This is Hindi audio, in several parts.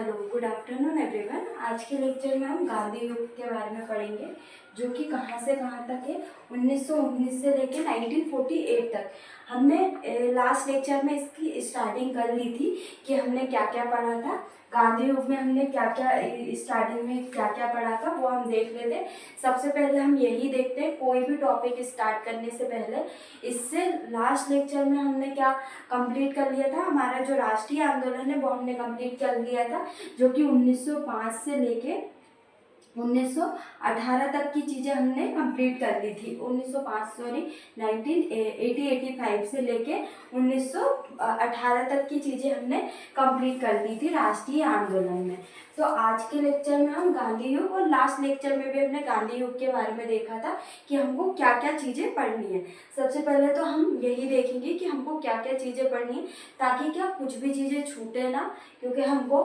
Hello, good afternoon everyone. आज के लेक्चर में हम गांधी युग के बारे में पढ़ेंगे, जो कि कहाँ से कहाँ तक है, 1919 से लेकर 1948 तक। हमने लास्ट लेक्चर में इसकी स्टार्टिंग कर ली थी कि हमने क्या क्या पढ़ा था। गांधी युग में हमने क्या क्या स्टार्टिंग में क्या क्या पढ़ा था वो हम देख लेते हैं। सबसे पहले हम यही देखते हैं, कोई भी टॉपिक स्टार्ट करने से पहले, इससे लास्ट लेक्चर में हमने क्या कंप्लीट कर लिया था, हमारा जो राष्ट्रीय आंदोलन है वो हमने कंप्लीट कर लिया था, जो कि 1905 से लेके 1918 तक की चीज़ें हमने कंप्लीट कर ली थी। 1905 सॉरी 1985 से लेके 1918 तक की चीज़ें हमने कंप्लीट कर ली थी राष्ट्रीय आंदोलन में। तो आज के लेक्चर में हम गांधी युग, और लास्ट लेक्चर में भी हमने गांधी युग के बारे में देखा था कि हमको क्या क्या चीज़ें पढ़नी है। सबसे पहले तो हम यही देखेंगे कि हमको क्या क्या चीज़ें पढ़नी है, ताकि क्या कुछ भी चीज़ें छूटे ना, क्योंकि हमको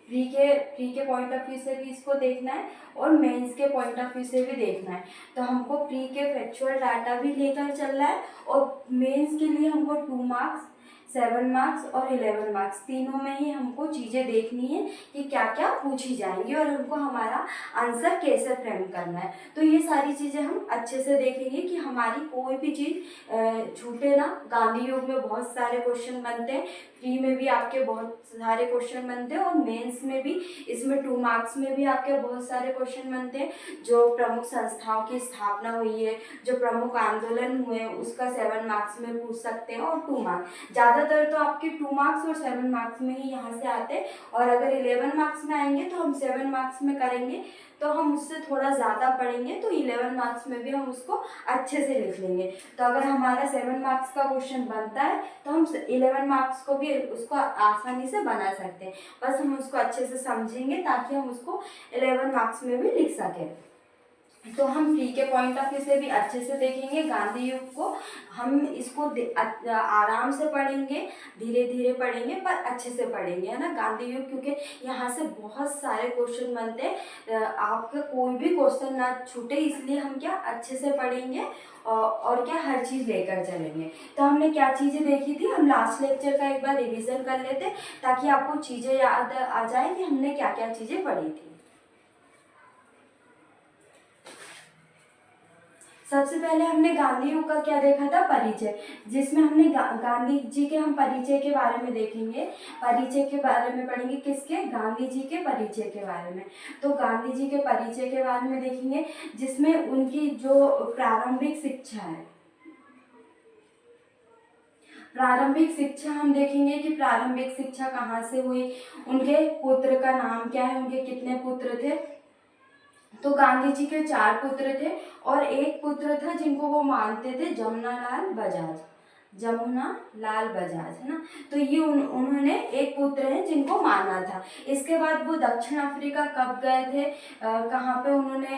प्री के पॉइंट ऑफ व्यू से भी इसको देखना है और मेंस के पॉइंट ऑफ व्यू से भी देखना है। तो हमको प्री के फैक्चुअल डाटा भी लेकर चलना है, और मेंस के लिए हमको 2 मार्क्स, 7 मार्क्स और 11 मार्क्स, तीनों में ही हमको चीज़ें देखनी है कि क्या क्या पूछी जाएंगी और हमको हमारा आंसर कैसे फ्रेम करना है। तो ये सारी चीज़ें हम अच्छे से देखेंगे कि हमारी कोई भी चीज़ छूटे ना। गांधी युग में बहुत सारे क्वेश्चन बनते हैं, प्री में भी आपके बहुत सारे क्वेश्चन बनते हैं, और मेंस में भी, इसमें 2 मार्क्स में भी आपके बहुत सारे क्वेश्चन बनते हैं। जो प्रमुख संस्थाओं की स्थापना हुई है, जो प्रमुख आंदोलन हुए, उसका 7 मार्क्स में पूछ सकते हैं, और 2 मार्क्स। ज़्यादातर तो आपके 2 मार्क्स और 7 मार्क्स में ही यहाँ से आते हैं, और अगर 11 मार्क्स में आएंगे तो हम 7 मार्क्स में करेंगे, तो हम उससे थोड़ा ज़्यादा पढ़ेंगे, तो 11 मार्क्स में भी हम उसको अच्छे से लिख लेंगे। तो अगर हमारा 7 मार्क्स का क्वेश्चन बनता है तो हम 11 मार्क्स को भी उसको आसानी से बना सकते हैं। बस हम उसको अच्छे से समझेंगे ताकि हम उसको 11 मार्क्स में भी लिख सकें। तो हम प्री के पॉइंट ऑफ व्यू से भी अच्छे से देखेंगे गांधी युग को। हम इसको आराम से पढ़ेंगे, धीरे धीरे पढ़ेंगे, पर अच्छे से पढ़ेंगे, है ना, गांधी युग, क्योंकि यहाँ से बहुत सारे क्वेश्चन बनते हैं, आपका कोई भी क्वेश्चन ना छूटे, इसलिए हम क्या अच्छे से पढ़ेंगे और क्या हर चीज़ लेकर चलेंगे। तो हमने क्या चीज़ें देखी थी, हम लास्ट लेक्चर का एक बार रिविज़न कर लेते ताकि आपको चीज़ें याद आ जाए कि हमने क्या क्या चीज़ें पढ़ी थी। सबसे पहले हमने गांधी युग का क्या देखा था, परिचय, जिसमें हमने गांधी जी के हम परिचय के बारे में देखेंगे। परिचय के बारे में पढ़ेंगे, किसके, गांधी जी के परिचय के बारे में। तो गांधी जी के परिचय के बारे में देखेंगे, जिसमें उनकी जो प्रारंभिक शिक्षा है, प्रारंभिक शिक्षा हम देखेंगे कि प्रारंभिक शिक्षा कहाँ से हुई, उनके पुत्र का नाम क्या है, उनके कितने पुत्र थे। तो गांधी जी के 4 पुत्र थे, और एक पुत्र था जिनको वो मानते थे, जमुनालाल बजाज, जमुनालाल बजाज, है ना। तो ये उन्होंने एक पुत्र है जिनको माना था। इसके बाद वो दक्षिण अफ्रीका कब गए थे, कहाँ पे उन्होंने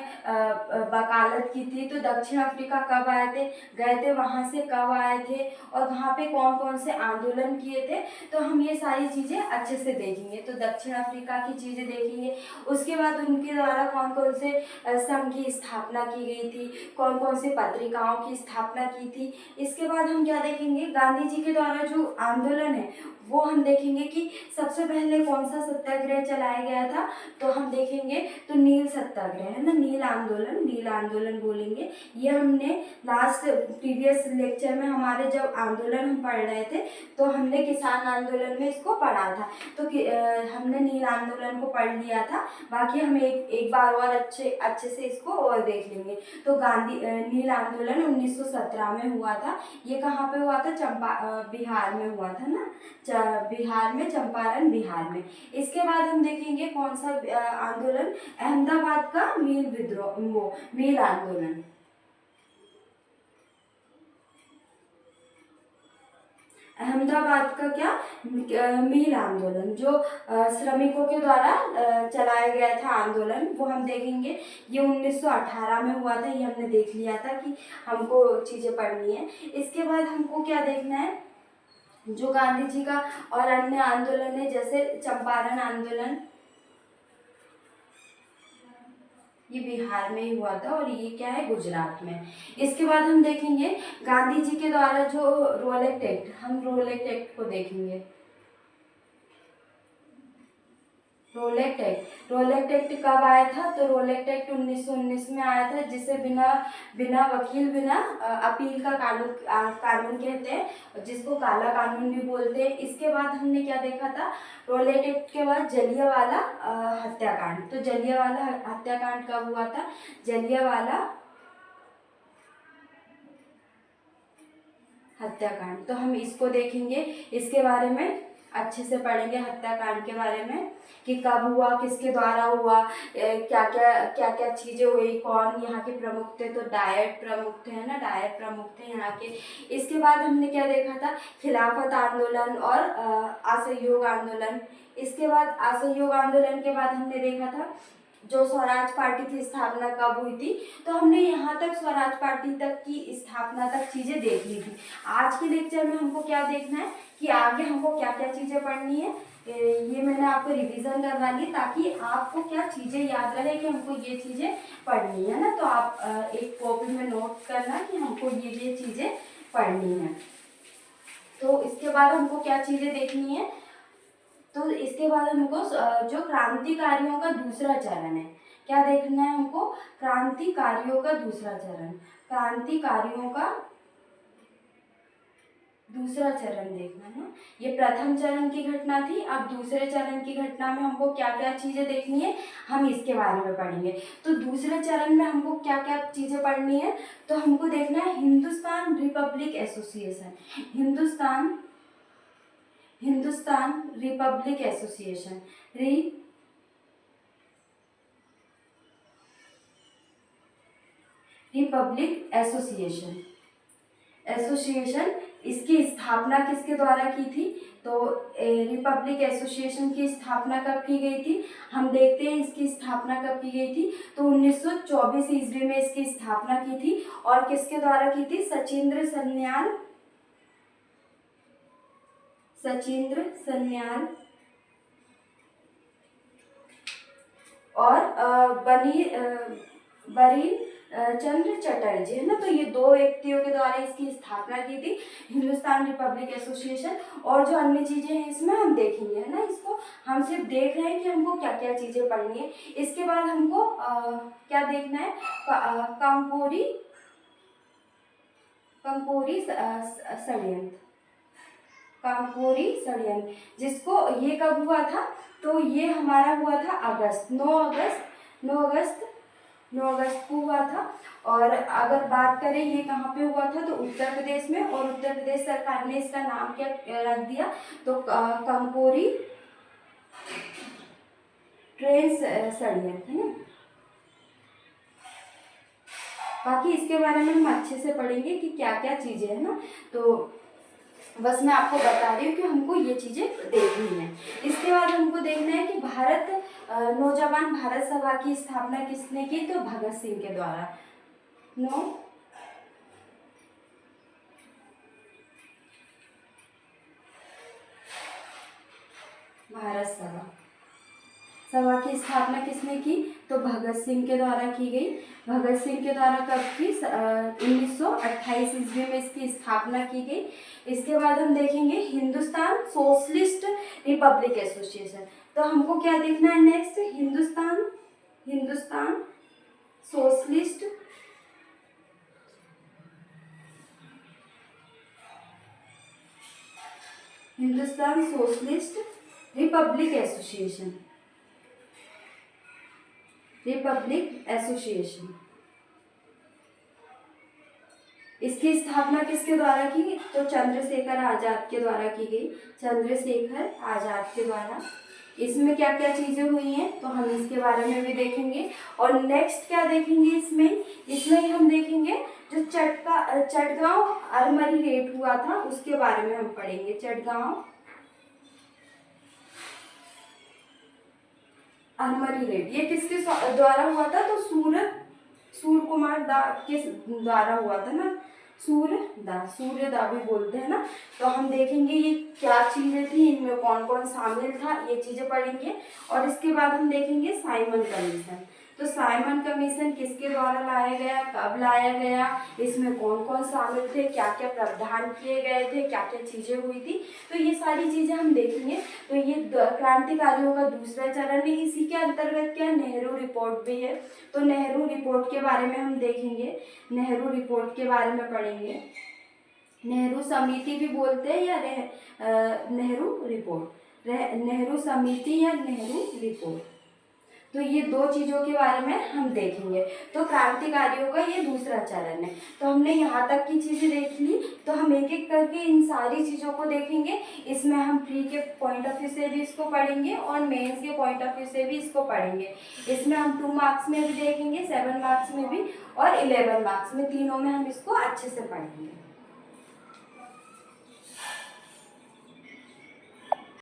वकालत की थी, तो दक्षिण अफ्रीका कब आए थे, गए थे, वहाँ से कब आए थे, और वहाँ पे कौन कौन से आंदोलन किए थे। तो हम ये सारी चीज़ें अच्छे से देखेंगे। तो दक्षिण अफ्रीका की चीज़ें देखेंगे, उसके बाद उनके द्वारा कौन कौन से संघ की स्थापना की गई थी, कौन कौन सी पत्रिकाओं की स्थापना की थी। इसके बाद हम क्या देखेंगे, गांधी जी के द्वारा जो आंदोलन है वो हम देखेंगे कि सबसे पहले कौन सा सत्याग्रह चलाया गया था। तो हम देखेंगे तो नील सत्याग्रह, है ना, नील आंदोलन बोलेंगे। ये हमने लास्ट प्रीवियस लेक्चर में, हमारे जब आंदोलन हम पढ़ रहे थे, तो हमने किसान आंदोलन में इसको पढ़ा था। तो हमने नील आंदोलन को पढ़ लिया था, बाकी हम एक बार और अच्छे से इसको और देख लेंगे। तो नील आंदोलन 1917 में हुआ था। ये कहाँ पे हुआ था, बिहार में हुआ था ना, बिहार में, चंपारण बिहार में। इसके बाद हम देखेंगे कौन सा आंदोलन, अहमदाबाद का मील आंदोलन। अहमदाबाद का क्या, मील आंदोलन, जो श्रमिकों के द्वारा चलाया गया था आंदोलन, वो हम देखेंगे। ये 1918 में हुआ था, ये हमने देख लिया था कि हमको चीज़ें पढ़नी है। इसके बाद हमको क्या देखना है, जो गांधी जी का और अन्य आंदोलन है, जैसे चंपारण आंदोलन, ये बिहार में ही हुआ था, और ये क्या है, गुजरात में। इसके बाद हम देखेंगे गांधी जी के द्वारा जो रोलेट एक्ट, हम रोलेट एक्ट को देखेंगे। रोलेक्ट एक्ट, रोलेक्ट एक्ट कब आया था? तो रोलेक्ट एक्ट 1919 में आया था, जिसे बिना बिना वकील बिना अपील का कानून कहते हैं, जिसको काला कानून भी बोलते हैं। इसके बाद हमने क्या देखा था? रोलेक्ट एक्ट के बाद जलियांवाला हत्याकांड। तो जलियांवाला हत्याकांड कब हुआ था? जलियांवाला हत्याकांड, तो हम इसको देखेंगे, इसके बारे में अच्छे से पढ़ेंगे, हत्याकांड के बारे में कि कब हुआ, किसके द्वारा हुआ, क्या क्या चीज़ें हुई, कौन यहाँ के प्रमुख थे? तो डायट प्रमुख थे, है ना, डायट प्रमुख थे यहाँ के। इसके बाद हमने क्या देखा था? खिलाफत आंदोलन और असहयोग आंदोलन। इसके बाद असहयोग आंदोलन के बाद हमने देखा था जो स्वराज पार्टी की स्थापना कब हुई थी। तो हमने यहाँ तक स्वराज पार्टी तक की स्थापना तक चीज़ें देख ली थी। आज के लेक्चर में हमको क्या देखना है कि आगे हमको क्या क्या चीज़ें पढ़नी है, ये मैंने आपको रिवीजन करवा ली ताकि आपको क्या चीज़ें याद रहे कि हमको ये चीज़ें पढ़नी है ना। तो आप एक कॉपी में नोट करना कि हमको ये चीज़ें पढ़नी है। तो इसके बाद हमको क्या चीज़ें देखनी है? तो इसके बाद हमको जो क्रांतिकारियों का दूसरा चरण है, क्या देखना है हमको? क्रांतिकारियों का दूसरा चरण, क्रांतिकारियों का दूसरा चरण देखना है। ये प्रथम चरण की घटना थी, अब दूसरे चरण की घटना में हमको क्या क्या चीज़ें देखनी है, हम इसके बारे में पढ़ेंगे। तो दूसरे चरण में हमको क्या क्या चीज़ें पढ़नी है? तो हमको देखना है Hindustan Republic association, Hindustan Republic association, Republic association इसकी स्थापना किसके द्वारा की थी? तो रिपब्लिक एसोसिएशन की स्थापना कब की गई थी? हम देखते हैं इसकी स्थापना कब की गई थी। तो 1924 ईस्वी में इसकी स्थापना की थी और किसके द्वारा की थी? सचिंद्र सन्याल और बरीन चंद्र चटर्जी, है ना। तो ये दो व्यक्तियों के द्वारा इसकी स्थापना की थी, हिंदुस्तान रिपब्लिक एसोसिएशन। और जो अन्य चीज़ें हैं इसमें हम देखेंगे, है ना। इसको हम सिर्फ देख रहे हैं कि हमको क्या क्या चीज़ें पढ़नी है। इसके बाद हमको क्या देखना है? कांकोरी षड्यंत्र, जिसको ये कब हुआ था? तो ये हमारा हुआ था 9 अगस्त को हुआ था। और अगर बात करें ये कहाँ पे हुआ था, तो उत्तर प्रदेश में। और उत्तर प्रदेश सरकार ने इसका नाम क्या रख दिया? तो कांकोरी ट्रेन षड्यंत्र, है ना। बाकी इसके बारे में हम अच्छे से पढ़ेंगे कि क्या क्या चीज़ें है ना। तो बस मैं आपको बता रही हूँ कि हमको ये चीज़ें देखनी है। इसके बाद हमको देखना है कि नौजवान भारत सभा की स्थापना किसने की? तो भगत सिंह के द्वारा। भारत सभा की स्थापना किसने की? तो भगत सिंह के द्वारा की गई। भगत सिंह के द्वारा कब की? 1928 ईस्वी में इसकी स्थापना की गई। इसके बाद हम देखेंगे हिंदुस्तान सोशलिस्ट रिपब्लिक एसोसिएशन। तो हमको क्या देखना है next? Hindustan socialist Republic association. इसकी स्थापना किसके द्वारा की? तो चंद्रशेखर आजाद के द्वारा की गई, चंद्रशेखर आजाद के द्वारा। इसमें क्या क्या चीज़ें हुई हैं तो हम इसके बारे में भी देखेंगे। और नेक्स्ट क्या देखेंगे इसमें हम देखेंगे जो चटगांव आर्मरी रेट हुआ था उसके बारे में हम पढ़ेंगे। चटगांव आर्मरी रेट ये किसके द्वारा हुआ था? तो सूर्यकुमार दा के द्वारा हुआ था ना। सूर्यदा भी बोलते हैं ना। तो हम देखेंगे ये क्या चीज़ें थी, इनमें कौन कौन शामिल था, ये चीज़ें पढ़ेंगे। और इसके बाद हम देखेंगे साइमन कमीशन। तो साइमन कमीशन किसके द्वारा लाया गया, कब लाया गया, इसमें कौन कौन शामिल थे, क्या क्या प्रावधान किए गए थे, क्या क्या चीज़ें हुई थी, तो ये सारी चीज़ें हम देखेंगे। तो ये क्रांतिकारियों का दूसरा चरण है। इसी के अंतर्गत क्या नेहरू रिपोर्ट भी है, तो नेहरू रिपोर्ट के बारे में हम देखेंगे, नेहरू रिपोर्ट के बारे में पढ़ेंगे। नेहरू समिति भी बोलते हैं या नेहरू रिपोर्ट, नेहरू समिति या नेहरू रिपोर्ट, तो ये दो चीज़ों के बारे में हम देखेंगे। तो क्रांतिकारियों का ये दूसरा चरण है। तो हमने यहाँ तक की चीज़ें देख ली, तो हम एक एक करके इन सारी चीज़ों को देखेंगे। इसमें हम प्री के पॉइंट ऑफ व्यू से भी इसको पढ़ेंगे और मेंस के पॉइंट ऑफ व्यू से भी इसको पढ़ेंगे। इसमें हम 2 मार्क्स में भी देखेंगे, 7 मार्क्स में भी और 11 मार्क्स में, तीनों में हम इसको अच्छे से पढ़ेंगे।